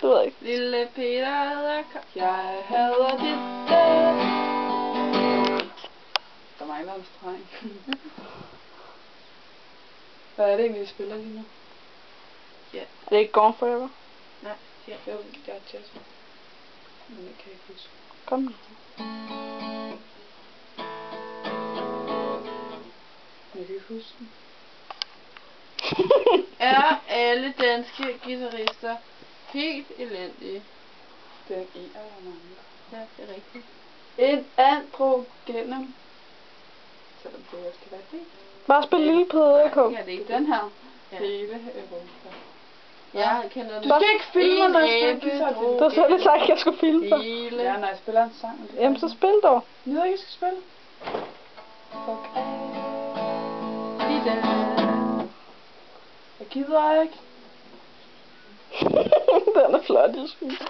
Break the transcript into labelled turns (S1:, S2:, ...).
S1: Det ved jeg ikke.
S2: Lille Peter, jeg hader dit sted. Der mangler en streng. Hvad er det egentlig, vi spiller lige nu? Ja.
S1: Er det ikke Gone Forever?
S2: Nej, ja. Jo, det er jazz. Men jeg kan ikke huske.
S1: Kom nu.
S2: Jeg kan ikke huske den. Er alle danske guitarister helt elendige? Det er ikke en eller mange. Ja, det er rigtigt. Et androgenum. Selvom det også kan være det.
S1: Bare spil Lille Peter K.
S2: Ja, det er den her. Ja. Hele Europa. Jeg kender
S1: Du skal
S2: ikke filme mig, når jeg spiller guitar.
S1: Du har selv sagt, at jeg skulle filme dig.
S2: Ja, når jeg spiller en sang.
S1: Jamen, så spil dog.
S2: Jeg ved ikke, jeg skal spille. Fuck af. Jeg gider ikke.
S1: Den er flot, jeg synes.